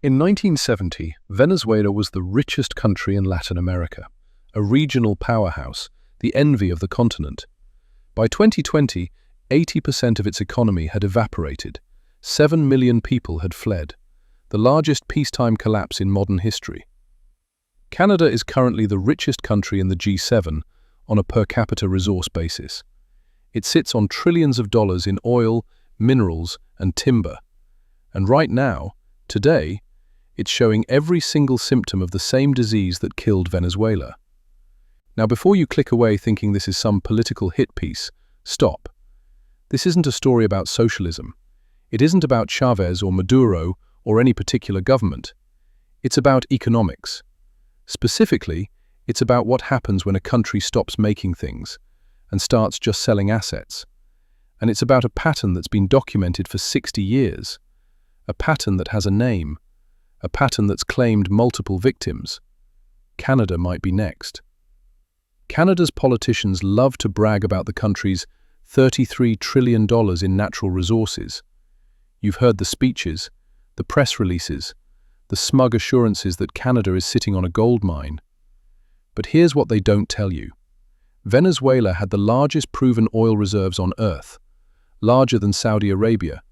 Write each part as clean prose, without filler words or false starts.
In 1970, Venezuela was the richest country in Latin America, a regional powerhouse, the envy of the continent. By 2020, 80% of its economy had evaporated. 7 million people had fled, the largest peacetime collapse in modern history. Canada is currently the richest country in the G7 on a per capita resource basis. It sits on trillions of dollars in oil, minerals, and timber. And right now, today, it's showing every single symptom of the same disease that killed Venezuela. Now, before you click away thinking this is some political hit piece, stop. This isn't a story about socialism. It isn't about Chavez or Maduro or any particular government. It's about economics. Specifically, it's about what happens when a country stops making things and starts just selling assets. And it's about a pattern that's been documented for 60 years. A pattern that has a name. A pattern that's claimed multiple victims. Canada might be next. Canada's politicians love to brag about the country's $33 trillion in natural resources. You've heard the speeches, the press releases, the smug assurances that Canada is sitting on a gold mine. But here's what they don't tell you. Venezuela had the largest proven oil reserves on Earth, larger than Saudi Arabia,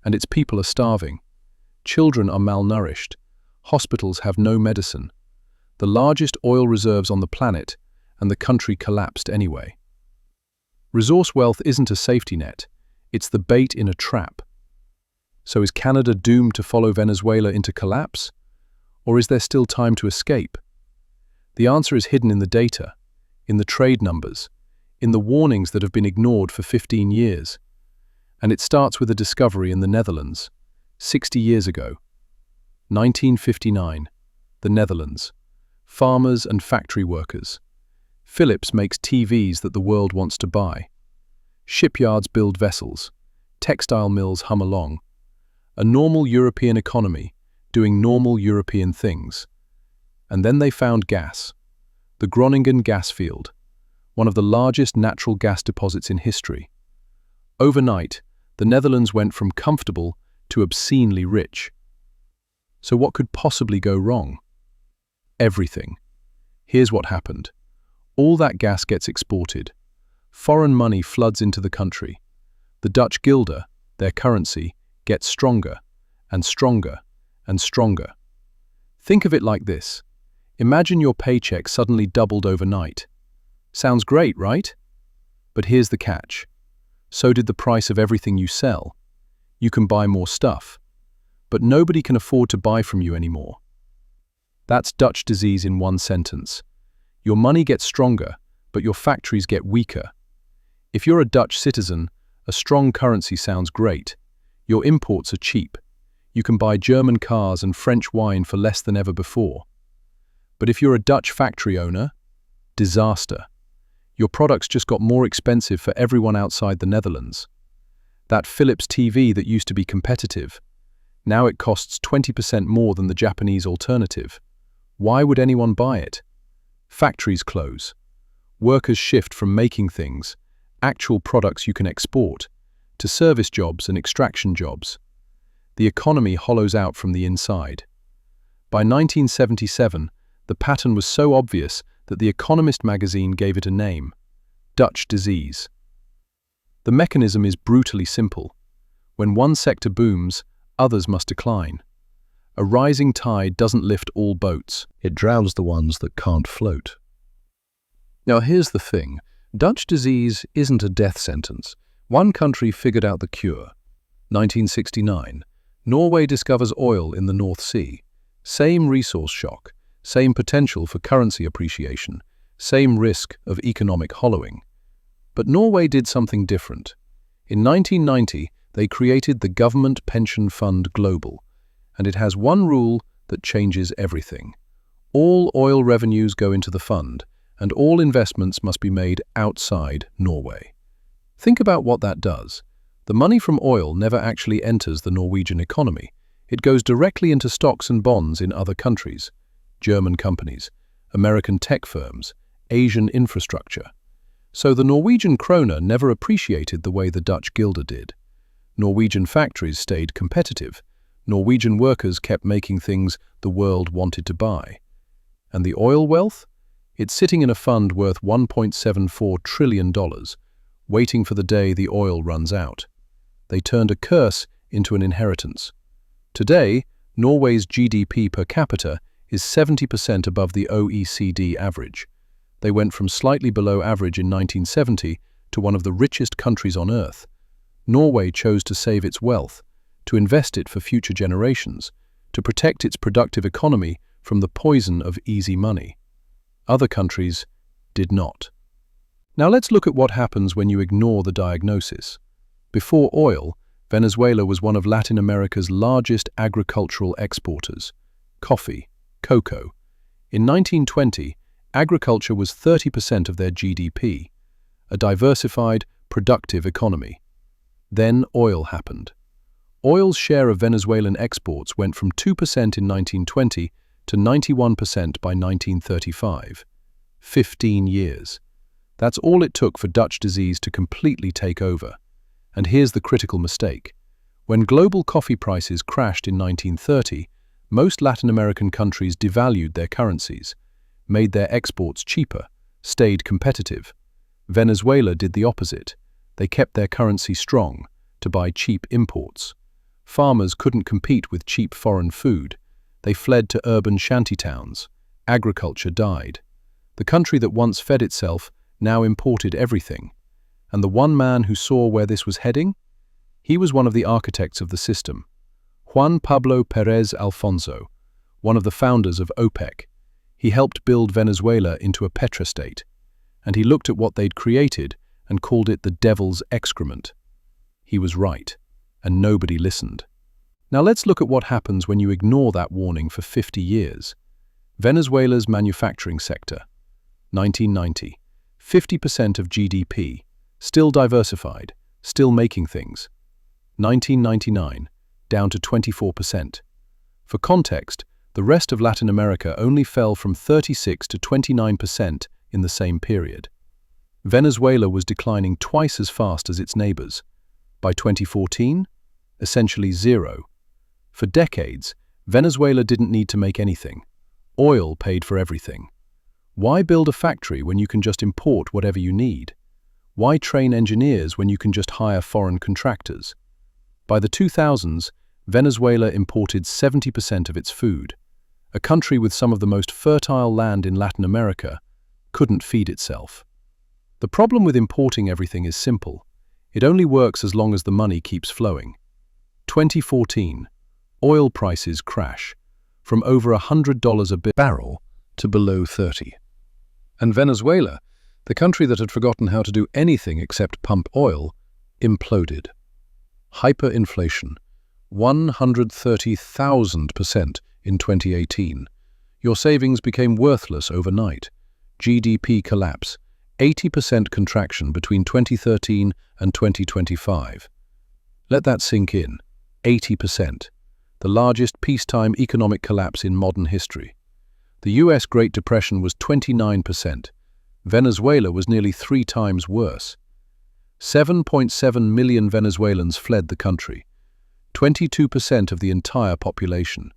and its people are starving. Children are malnourished. Hospitals have no medicine. The largest oil reserves on the planet, and the country collapsed anyway. Resource wealth isn't a safety net. It's the bait in a trap. So is Canada doomed to follow Venezuela into collapse? Or is there still time to escape? The answer is hidden in the data, in the trade numbers, in the warnings that have been ignored for 15 years. And it starts with a discovery in the Netherlands, 60 years ago. 1959, the Netherlands. Farmers and factory workers. Philips makes TVs that the world wants to buy. Shipyards build vessels. Textile mills hum along. A normal European economy, doing normal European things. And then they found gas. The Groningen gas field, one of the largest natural gas deposits in history. Overnight, the Netherlands went from comfortable to obscenely rich. So what could possibly go wrong? Everything. Here's what happened. All that gas gets exported. Foreign money floods into the country. The Dutch guilder, their currency, gets stronger and stronger and stronger. Think of it like this. Imagine your paycheck suddenly doubled overnight. Sounds great, right? But here's the catch. So did the price of everything you sell. You can buy more stuff, but nobody can afford to buy from you anymore. That's Dutch disease in one sentence. Your money gets stronger, but your factories get weaker. If you're a Dutch citizen, a strong currency sounds great. Your imports are cheap. You can buy German cars and French wine for less than ever before. But if you're a Dutch factory owner, disaster. Your products just got more expensive for everyone outside the Netherlands. That Philips TV that used to be competitive, now it costs 20% more than the Japanese alternative. Why would anyone buy it? Factories close. Workers shift from making things, actual products you can export, to service jobs and extraction jobs. The economy hollows out from the inside. By 1977, the pattern was so obvious that The Economist magazine gave it a name: Dutch disease. The mechanism is brutally simple. When one sector booms, others must decline. A rising tide doesn't lift all boats. It drowns the ones that can't float. Now here's the thing. Dutch disease isn't a death sentence. One country figured out the cure. 1969. Norway discovers oil in the North Sea. Same resource shock, same potential for currency appreciation, same risk of economic hollowing. But Norway did something different. In 1990, they created the Government Pension Fund Global, and it has one rule that changes everything. All oil revenues go into the fund, and all investments must be made outside Norway. Think about what that does. The money from oil never actually enters the Norwegian economy. It goes directly into stocks and bonds in other countries, German companies, American tech firms, Asian infrastructure. So the Norwegian kroner never appreciated the way the Dutch guilder did. Norwegian factories stayed competitive, Norwegian workers kept making things the world wanted to buy. And the oil wealth? It's sitting in a fund worth $1.74 trillion, waiting for the day the oil runs out. They turned a curse into an inheritance. Today, Norway's GDP per capita is 70% above the OECD average. They went from slightly below average in 1970 to one of the richest countries on earth. Norway chose to save its wealth, to invest it for future generations, to protect its productive economy from the poison of easy money. Other countries did not. Now let's look at what happens when you ignore the diagnosis. Before oil, Venezuela was one of Latin America's largest agricultural exporters: coffee, cocoa. In 1920, agriculture was 30% of their GDP, a diversified, productive economy. Then oil happened. Oil's share of Venezuelan exports went from 2% in 1920 to 91% by 1935. 15 years. That's all it took for Dutch disease to completely take over. And here's the critical mistake. When global coffee prices crashed in 1930, most Latin American countries devalued their currencies, made their exports cheaper, stayed competitive. Venezuela did the opposite. They kept their currency strong to buy cheap imports. Farmers couldn't compete with cheap foreign food. They fled to urban shantytowns. Agriculture died. The country that once fed itself now imported everything. And the one man who saw where this was heading? He was one of the architects of the system. Juan Pablo Pérez Alfonso, one of the founders of OPEC. He helped build Venezuela into a petrostate. And he looked at what they'd created and called it the devil's excrement. He was right, and nobody listened. Now let's look at what happens when you ignore that warning for 50 years. Venezuela's manufacturing sector. 1990. 50% of GDP. Still diversified, still making things. 1999. Down to 24%. For context, the rest of Latin America only fell from 36 to 29% in the same period. Venezuela was declining twice as fast as its neighbors. By 2014, essentially zero. For decades, Venezuela didn't need to make anything. Oil paid for everything. Why build a factory when you can just import whatever you need? Why train engineers when you can just hire foreign contractors? By the 2000s, Venezuela imported 70% of its food. A country with some of the most fertile land in Latin America couldn't feed itself. The problem with importing everything is simple. It only works as long as the money keeps flowing. 2014. Oil prices crash from over $100 a barrel to below 30. And Venezuela, the country that had forgotten how to do anything except pump oil, imploded. Hyperinflation, 130,000% in 2018. Your savings became worthless overnight. GDP collapse, 80% contraction between 2013 and 2025. Let that sink in. 80%. The largest peacetime economic collapse in modern history. The US Great Depression was 29%. Venezuela was nearly 3 times worse. 7.7 million Venezuelans fled the country. 22% of the entire population.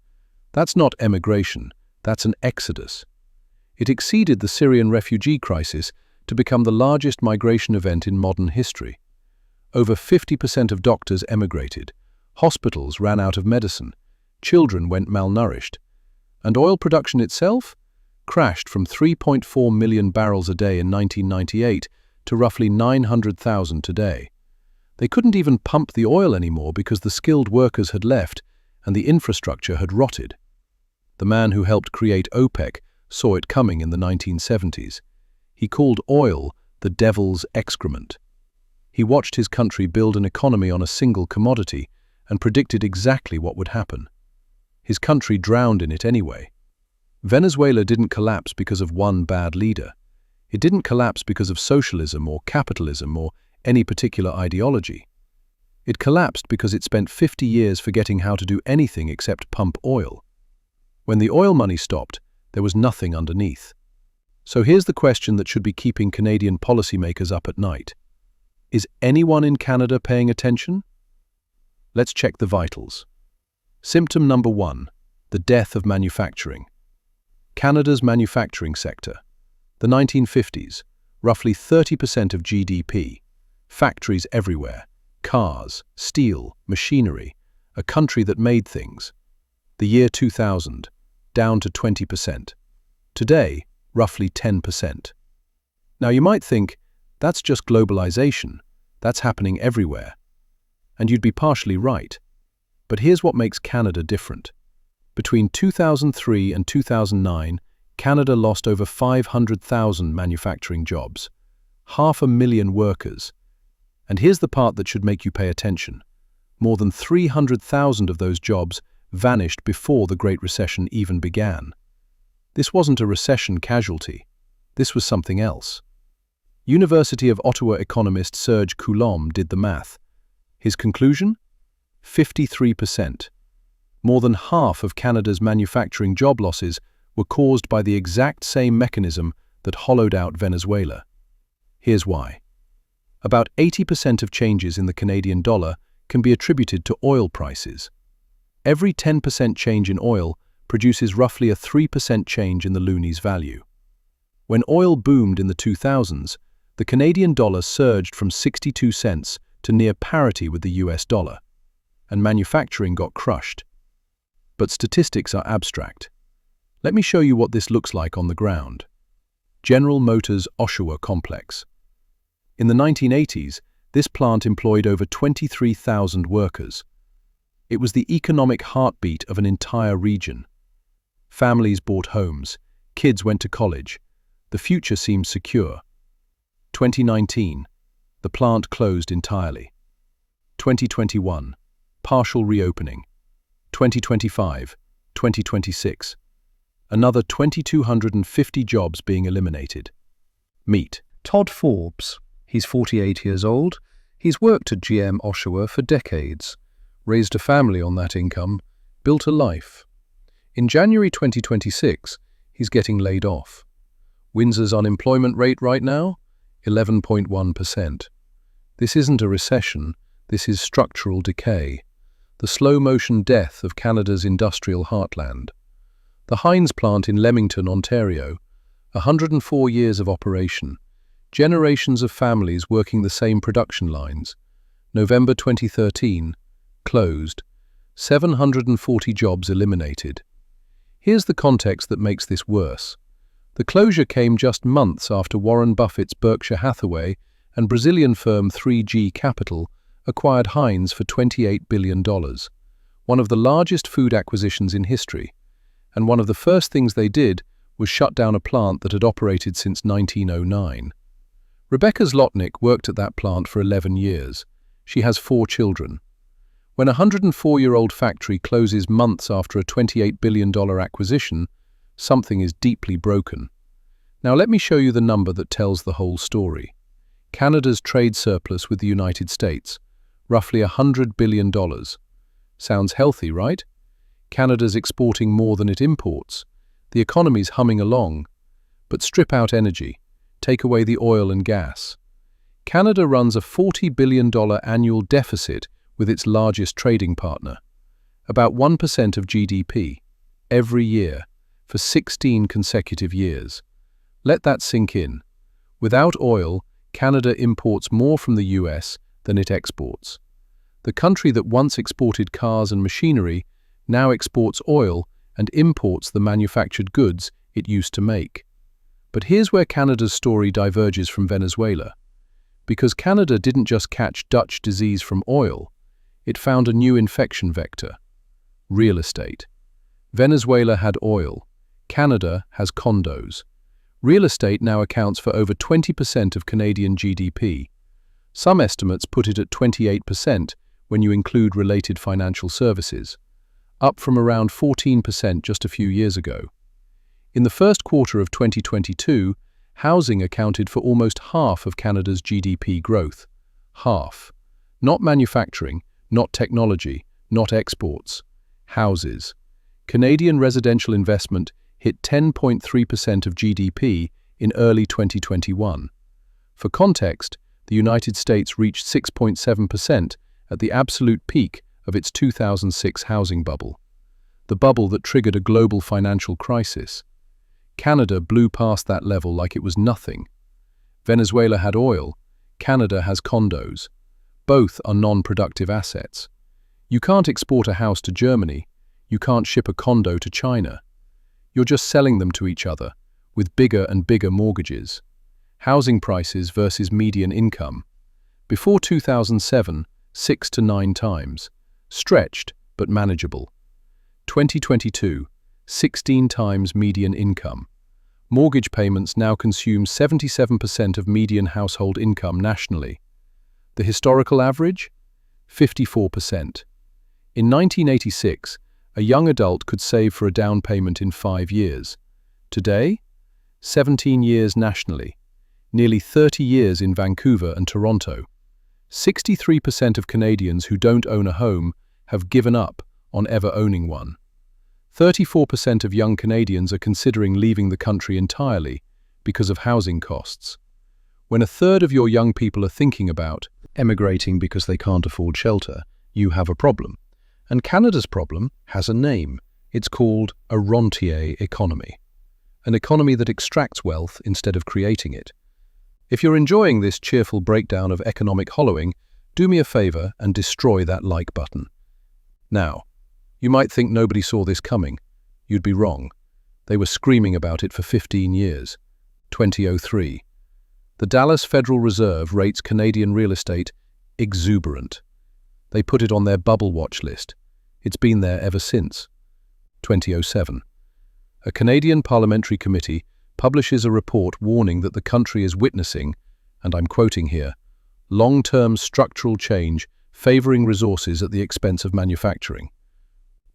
That's not emigration, that's an exodus. It exceeded the Syrian refugee crisis to become the largest migration event in modern history. Over 50% of doctors emigrated. Hospitals ran out of medicine. Children went malnourished. And oil production itself crashed from 3.4 million barrels a day in 1998 to roughly 900,000 today. They couldn't even pump the oil anymore because the skilled workers had left and the infrastructure had rotted. The man who helped create OPEC saw it coming in the 1970s. He called oil the devil's excrement. He watched his country build an economy on a single commodity and predicted exactly what would happen. His country drowned in it anyway. Venezuela didn't collapse because of one bad leader. It didn't collapse because of socialism or capitalism or any particular ideology. It collapsed because it spent 50 years forgetting how to do anything except pump oil. When the oil money stopped, there was nothing underneath. So here's the question that should be keeping Canadian policymakers up at night. Is anyone in Canada paying attention? Let's check the vitals. Symptom number 1. The death of manufacturing. Canada's manufacturing sector. The 1950s, roughly 30% of GDP. Factories everywhere. Cars, steel, machinery. A country that made things. The year 2000, down to 20%. Today, roughly 10%. Now you might think, that's just globalization. That's happening everywhere. And you'd be partially right. But here's what makes Canada different. Between 2003 and 2009, Canada lost over 500,000 manufacturing jobs. 500,000 workers. And here's the part that should make you pay attention. More than 300,000 of those jobs vanished before the Great Recession even began. This wasn't a recession casualty. This was something else. University of Ottawa economist Serge Coulombe did the math. His conclusion? 53%. More than half of Canada's manufacturing job losses were caused by the exact same mechanism that hollowed out Venezuela. Here's why. About 80% of changes in the Canadian dollar can be attributed to oil prices. Every 10% change in oil produces roughly a 3% change in the loonie's value. When oil boomed in the 2000s, the Canadian dollar surged from 62 cents to near parity with the US dollar, and manufacturing got crushed. But statistics are abstract. Let me show you what this looks like on the ground. General Motors Oshawa Complex. In the 1980s, this plant employed over 23,000 workers. It was the economic heartbeat of an entire region. Families bought homes, kids went to college. The future seemed secure. 2019, the plant closed entirely. 2021, partial reopening. 2025, 2026, another 2,250 jobs being eliminated. Meet Todd Forbes. He's 48 years old. He's worked at GM Oshawa for decades, raised a family on that income, built a life. In January 2026, he's getting laid off. Windsor's unemployment rate right now? 11.1%. This isn't a recession, this is structural decay. The slow-motion death of Canada's industrial heartland. The Heinz plant in Leamington, Ontario, 104 years of operation, generations of families working the same production lines. November 2013, closed, 740 jobs eliminated. Here's the context that makes this worse. The closure came just months after Warren Buffett's Berkshire Hathaway and Brazilian firm 3G Capital acquired Heinz for $28 billion, one of the largest food acquisitions in history. And one of the first things they did was shut down a plant that had operated since 1909. Rebecca Zlotnick worked at that plant for 11 years. She has 4 children. When a 104-year-old factory closes months after a $28 billion acquisition, something is deeply broken. Now let me show you the number that tells the whole story. Canada's trade surplus with the United States, roughly $100 billion. Sounds healthy, right? Canada's exporting more than it imports. The economy's humming along. But strip out energy. Take away the oil and gas. Canada runs a $40 billion annual deficit with its largest trading partner. About 1% of GDP, every year, for 16 consecutive years. Let that sink in. Without oil, Canada imports more from the US than it exports. The country that once exported cars and machinery now exports oil and imports the manufactured goods it used to make. But here's where Canada's story diverges from Venezuela. Because Canada didn't just catch Dutch disease from oil, it found a new infection vector: real estate. Venezuela had oil. Canada has condos. Real estate now accounts for over 20% of Canadian GDP. Some estimates put it at 28% when you include related financial services, up from around 14% just a few years ago. In the first quarter of 2022, housing accounted for almost half of Canada's GDP growth. Half. Not manufacturing, not technology, not exports. Houses. Canadian residential investment hit 10.3% of GDP in early 2021. For context, the United States reached 6.7% at the absolute peak of its 2006 housing bubble, the bubble that triggered a global financial crisis. Canada blew past that level like it was nothing. Venezuela had oil, Canada has condos. Both are non-productive assets. You can't export a house to Germany, you can't ship a condo to China. You're just selling them to each other, with bigger and bigger mortgages. Housing prices versus median income. Before 2007, 6 to 9 times. Stretched, but manageable. 2022, 16 times median income. Mortgage payments now consume 77% of median household income nationally. The historical average? 54%. In 1986, a young adult could save for a down payment in 5 years. Today? 17 years nationally. Nearly 30 years in Vancouver and Toronto. 63% of Canadians who don't own a home have given up on ever owning one. 34% of young Canadians are considering leaving the country entirely because of housing costs. When a third of your young people are thinking about emigrating because they can't afford shelter, you have a problem. And Canada's problem has a name. It's called a rentier economy. An economy that extracts wealth instead of creating it. If you're enjoying this cheerful breakdown of economic hollowing, do me a favor and destroy that like button. Now, you might think nobody saw this coming. You'd be wrong. They were screaming about it for 15 years. 2003. The Dallas Federal Reserve rates Canadian real estate exuberant. They put it on their bubble watch list. It's been there ever since. 2007. A Canadian parliamentary committee publishes a report warning that the country is witnessing, and I'm quoting here, long-term structural change favoring resources at the expense of manufacturing.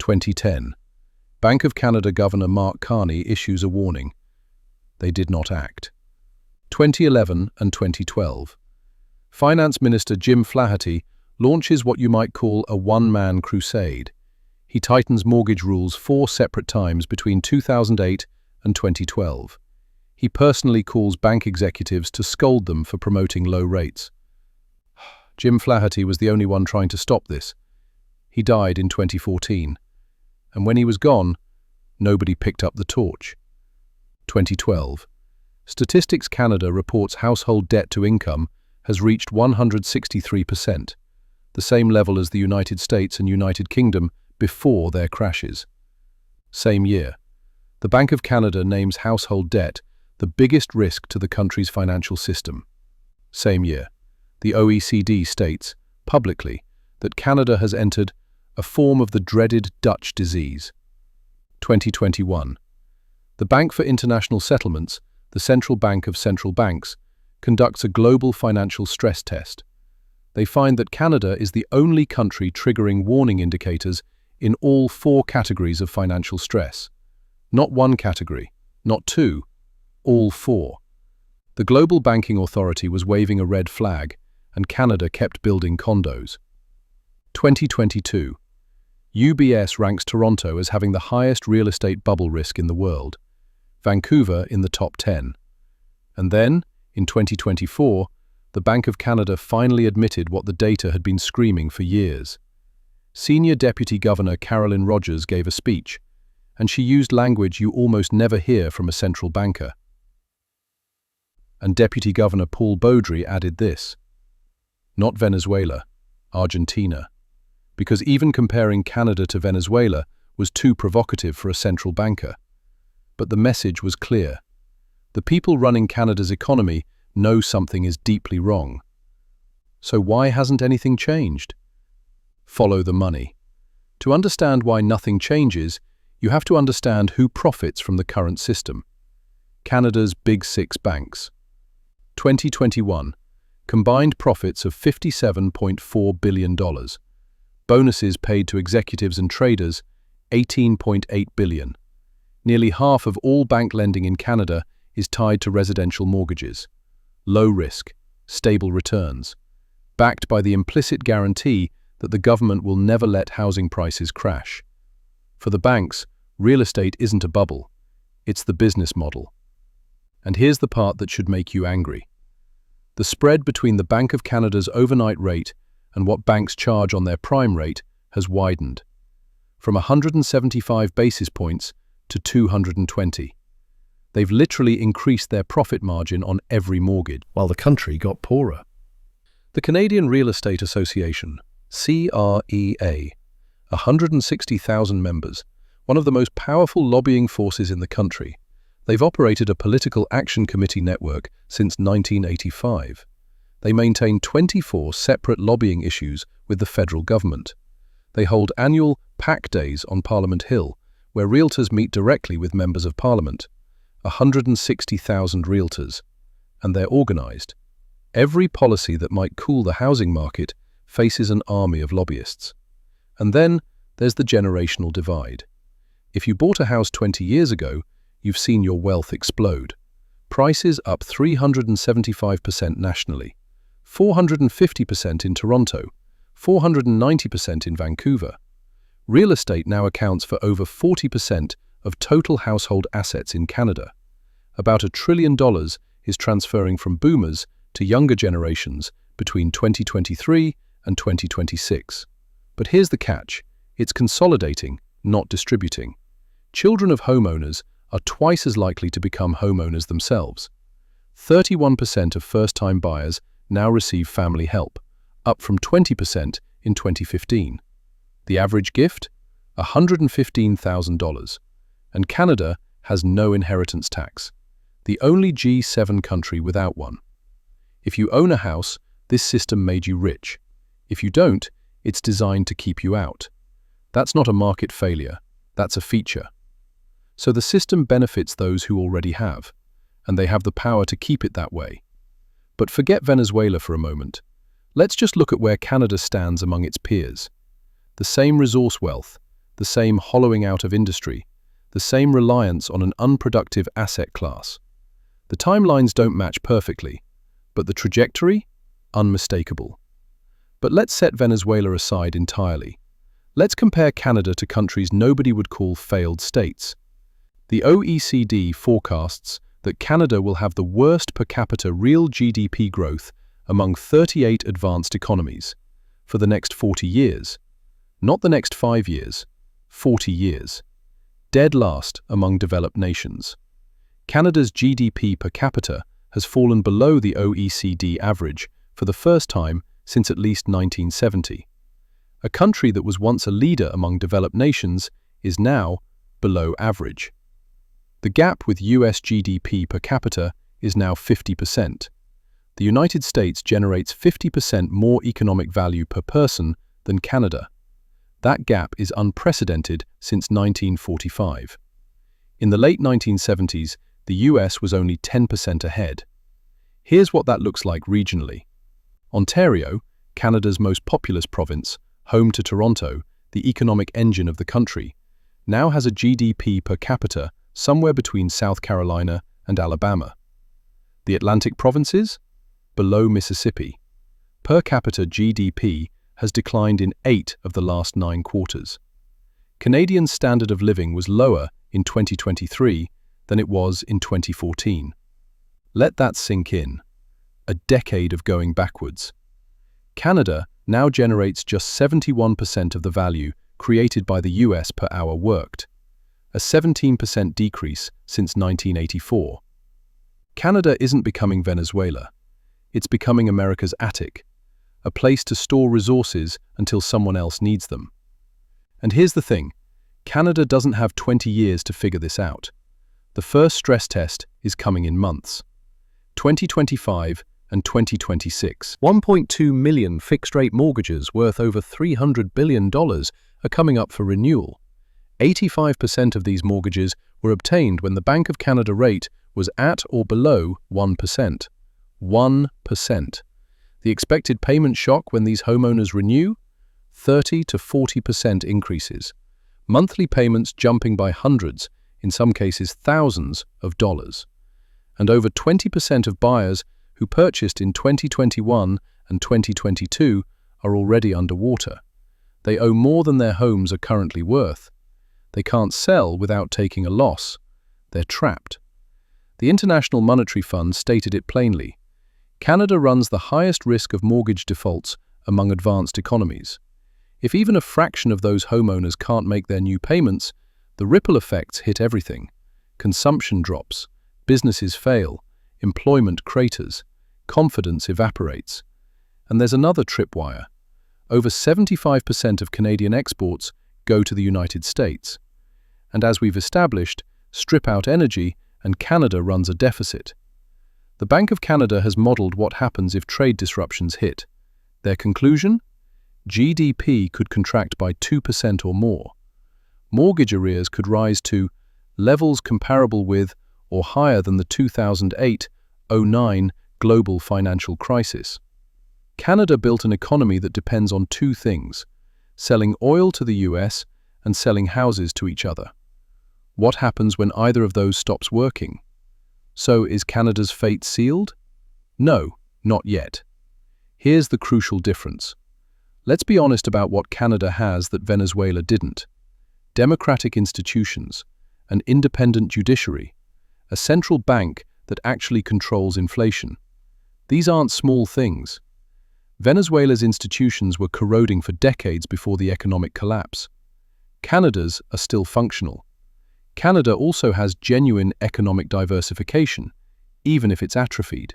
2010. Bank of Canada Governor Mark Carney issues a warning. They did not act. 2011 and 2012. Finance Minister Jim Flaherty launches what you might call a one-man crusade. He tightens mortgage rules 4 separate times between 2008 and 2012. He personally calls bank executives to scold them for promoting low rates. Jim Flaherty was the only one trying to stop this. He died in 2014. And when he was gone, nobody picked up the torch. 2012. Statistics Canada reports household debt to income has reached 163%, the same level as the United States and United Kingdom before their crashes. Same year, the Bank of Canada names household debt the biggest risk to the country's financial system. Same year, the OECD states, publicly, that Canada has entered a form of the dreaded Dutch disease. 2021. The Bank for International Settlements, the central bank of central banks, conducts a global financial stress test. They find that Canada is the only country triggering warning indicators in all 4 categories of financial stress. Not one category, not 2, all 4. The Global Banking Authority was waving a red flag, and Canada kept building condos. 2022. UBS ranks Toronto as having the highest real estate bubble risk in the world, Vancouver in the top 10. And then, in 2024, the Bank of Canada finally admitted what the data had been screaming for years. Senior Deputy Governor Carolyn Rogers gave a speech, and she used language you almost never hear from a central banker. And Deputy Governor Paul Beaudry added this: not Venezuela, Argentina. Because even comparing Canada to Venezuela was too provocative for a central banker. But the message was clear. The people running Canada's economy know something is deeply wrong. So why hasn't anything changed? Follow the money. To understand why nothing changes, you have to understand who profits from the current system. Canada's Big 6 banks. 2021. Combined profits of $57.4 billion. Bonuses paid to executives and traders, $18.8 billion. Nearly half of all bank lending in Canada is tied to residential mortgages. Low risk, stable returns, backed by the implicit guarantee that the government will never let housing prices crash. For the banks, real estate isn't a bubble, it's the business model. And here's the part that should make you angry. The spread between the Bank of Canada's overnight rate and what banks charge on their prime rate has widened, from 175 basis points to 220. They've literally increased their profit margin on every mortgage, while the country got poorer. The Canadian Real Estate Association, CREA, 160,000 members, one of the most powerful lobbying forces in the country. They've operated a political action committee network since 1985. They maintain 24 separate lobbying issues with the federal government. They hold annual PAC days on Parliament Hill, where realtors meet directly with members of Parliament. 160,000 realtors, and they're organized. Every policy that might cool the housing market faces an army of lobbyists. And then there's the generational divide. If you bought a house 20 years ago, you've seen your wealth explode. Prices up 375% nationally, 450% in Toronto, 490% in Vancouver. Real estate now accounts for over 40% of total household assets in Canada. About $1 trillion is transferring from boomers to younger generations between 2023 and 2026. But here's the catch: it's consolidating, not distributing. Children of homeowners are twice as likely to become homeowners themselves. 31% of first-time buyers now receive family help, up from 20% in 2015. The average gift? $115,000. And Canada has no inheritance tax, the only G7 country without one. If you own a house, this system made you rich. If you don't, it's designed to keep you out. That's not a market failure, that's a feature. So the system benefits those who already have, and they have the power to keep it that way. But forget Venezuela for a moment. Let's just look at where Canada stands among its peers. The same resource wealth, the same hollowing out of industry, the same reliance on an unproductive asset class. The timelines don't match perfectly, but the trajectory? Unmistakable. But let's set Venezuela aside entirely. Let's compare Canada to countries nobody would call failed states. The OECD forecasts that Canada will have the worst per capita real GDP growth among 38 advanced economies for the next 40 years. Not the next 5 years, 40 years. Dead last among developed nations. Canada's GDP per capita has fallen below the OECD average for the first time since at least 1970. A country that was once a leader among developed nations is now below average. The gap with US GDP per capita is now 50%. The United States generates 50% more economic value per person than Canada. That gap is unprecedented since 1945. In the late 1970s, the US was only 10% ahead. Here's what that looks like regionally. Ontario, Canada's most populous province, home to Toronto, the economic engine of the country, now has a GDP per capita somewhere between South Carolina and Alabama. The Atlantic provinces? Below Mississippi. Per capita GDP has declined in 8 of the last 9 quarters. Canadian standard of living was lower in 2023 than it was in 2014. Let that sink in. A decade of going backwards. Canada now generates just 71% of the value created by the US per hour worked, a 17% decrease since 1984. Canada isn't becoming Venezuela. It's becoming America's attic, a place to store resources until someone else needs them. And here's the thing, Canada doesn't have 20 years to figure this out. The first stress test is coming in months. 2025 and 2026. 1.2 million fixed-rate mortgages worth over $300 billion are coming up for renewal. 85% of these mortgages were obtained when the Bank of Canada rate was at or below 1%. 1%. The expected payment shock when these homeowners renew? 30 to 40% increases. Monthly payments jumping by hundreds, in some cases thousands of dollars. And over 20% of buyers who purchased in 2021 and 2022 are already underwater. They owe more than their homes are currently worth. They can't sell without taking a loss. They're trapped. The International Monetary Fund stated it plainly. Canada runs the highest risk of mortgage defaults among advanced economies. If even a fraction of those homeowners can't make their new payments, the ripple effects hit everything. Consumption drops, businesses fail, employment craters, confidence evaporates. And there's another tripwire. Over 75% of Canadian exports go to the United States. And as we've established, strip out energy and Canada runs a deficit. The Bank of Canada has modeled what happens if trade disruptions hit. Their conclusion? GDP could contract by 2% or more. Mortgage arrears could rise to levels comparable with or higher than the 2008-09 global financial crisis. Canada built an economy that depends on two things: selling oil to the US and selling houses to each other. What happens when either of those stops working? So is Canada's fate sealed? No, not yet. Here's the crucial difference. Let's be honest about what Canada has that Venezuela didn't. Democratic institutions, an independent judiciary, a central bank that actually controls inflation. These aren't small things. Venezuela's institutions were corroding for decades before the economic collapse. Canada's are still functional. Canada also has genuine economic diversification, even if it's atrophied.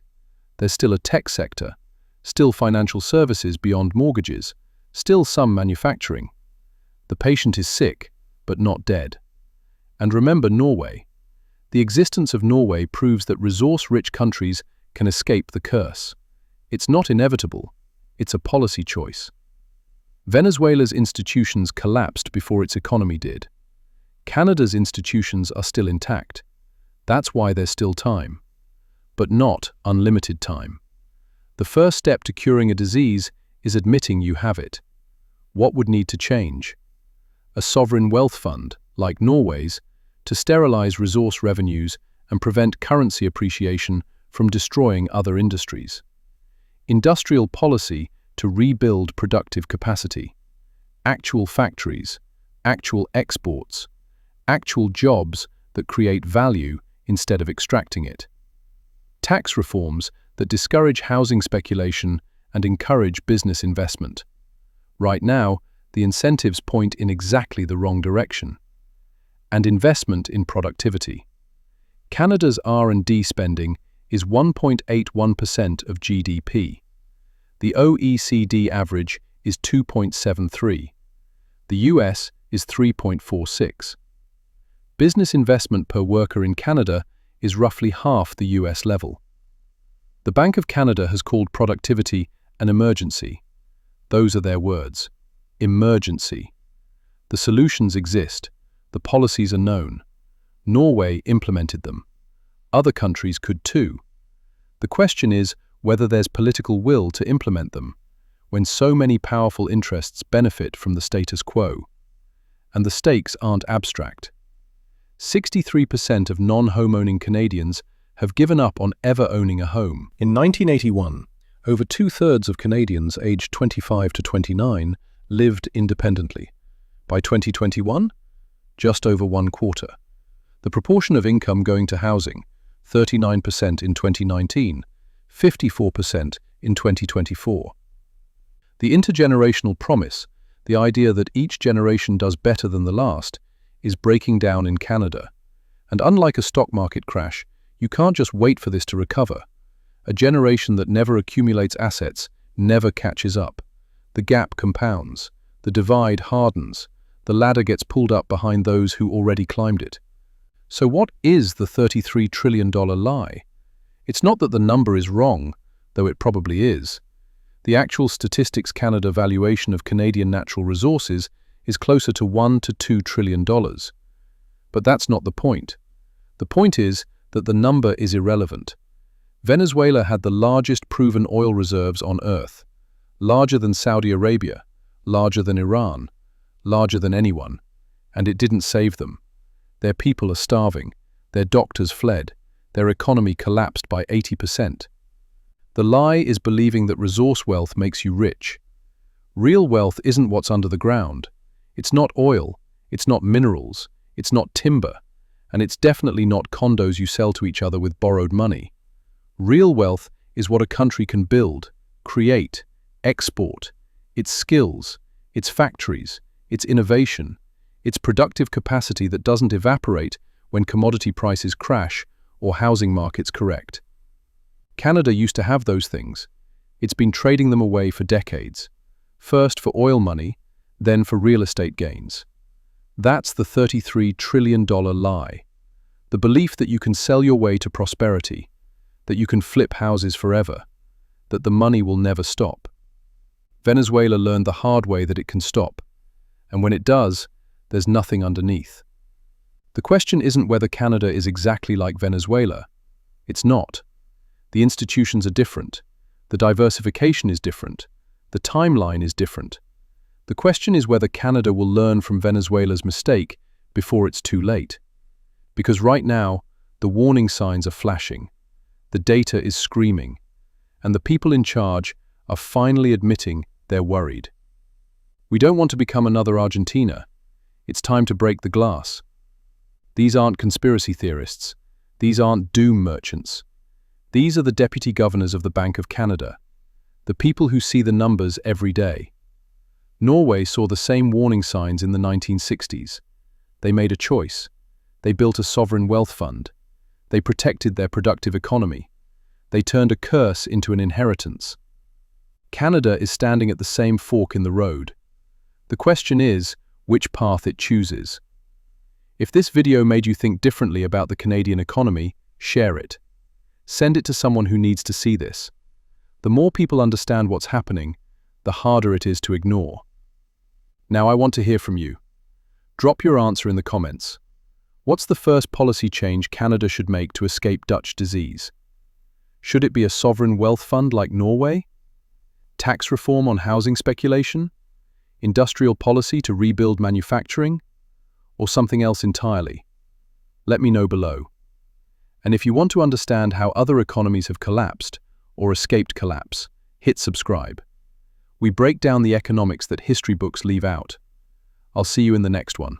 There's still a tech sector, still financial services beyond mortgages, still some manufacturing. The patient is sick, but not dead. And remember Norway. The existence of Norway proves that resource-rich countries can escape the curse. It's not inevitable, it's a policy choice. Venezuela's institutions collapsed before its economy did. Canada's institutions are still intact. That's why there's still time. But not unlimited time. The first step to curing a disease is admitting you have it. What would need to change? A sovereign wealth fund, like Norway's, to sterilize resource revenues and prevent currency appreciation from destroying other industries. Industrial policy to rebuild productive capacity. Actual factories, actual exports, actual jobs that create value instead of extracting it. Tax reforms that discourage housing speculation and encourage business investment. Right now, the incentives point in exactly the wrong direction. And investment in productivity. Canada's R&D spending is 1.81% of GDP. The OECD average is 2.73. The US is 3.46. Business investment per worker in Canada is roughly half the US level. The Bank of Canada has called productivity an emergency. Those are their words. Emergency. The solutions exist. The policies are known. Norway implemented them. Other countries could too. The question is whether there's political will to implement them, when so many powerful interests benefit from the status quo. And the stakes aren't abstract. 63% of non-home-owning Canadians have given up on ever owning a home. In 1981, over two-thirds of Canadians aged 25 to 29 lived independently. By 2021, just over one quarter. The proportion of income going to housing, 39% in 2019, 54% in 2024. The intergenerational promise, the idea that each generation does better than the last, is breaking down in Canada. And unlike a stock market crash, you can't just wait for this to recover. A generation that never accumulates assets never catches up. The gap compounds. The divide hardens. The ladder gets pulled up behind those who already climbed it. So what is the $33 trillion lie? It's not that the number is wrong, though it probably is. The actual Statistics Canada valuation of Canadian natural resources is closer to $1 to $2 trillion. But that's not the point. The point is that the number is irrelevant. Venezuela had the largest proven oil reserves on Earth, larger than Saudi Arabia, larger than Iran, larger than anyone, and it didn't save them. Their people are starving, their doctors fled, their economy collapsed by 80%. The lie is believing that resource wealth makes you rich. Real wealth isn't what's under the ground. It's not oil, it's not minerals, it's not timber, and it's definitely not condos you sell to each other with borrowed money. Real wealth is what a country can build, create, export, its skills, Its factories, its innovation, its productive capacity that doesn't evaporate when commodity prices crash or housing markets correct. Canada used to have those things. It's been trading them away for decades. First for oil money, then for real estate gains. That's the $33 trillion lie. The belief that you can sell your way to prosperity, that you can flip houses forever, that the money will never stop. Venezuela learned the hard way that it can stop, and when it does, there's nothing underneath. The question isn't whether Canada is exactly like Venezuela. It's not. The institutions are different. The diversification is different. The timeline is different. The question is whether Canada will learn from Venezuela's mistake before it's too late. Because right now, the warning signs are flashing, the data is screaming, and the people in charge are finally admitting they're worried. We don't want to become another Argentina. It's time to break the glass. These aren't conspiracy theorists. These aren't doom merchants. These are the deputy governors of the Bank of Canada, the people who see the numbers every day. Norway saw the same warning signs in the 1960s. They made a choice. They built a sovereign wealth fund. They protected their productive economy. They turned a curse into an inheritance. Canada is standing at the same fork in the road. The question is, which path it chooses. If this video made you think differently about the Canadian economy, share it. Send it to someone who needs to see this. The more people understand what's happening, the harder it is to ignore. Now I want to hear from you. Drop your answer in the comments. What's the first policy change Canada should make to escape Dutch disease? Should it be a sovereign wealth fund like Norway? Tax reform on housing speculation? Industrial policy to rebuild manufacturing? Or something else entirely? Let me know below. And if you want to understand how other economies have collapsed or escaped collapse, hit subscribe. We break down the economics that history books leave out. I'll see you in the next one.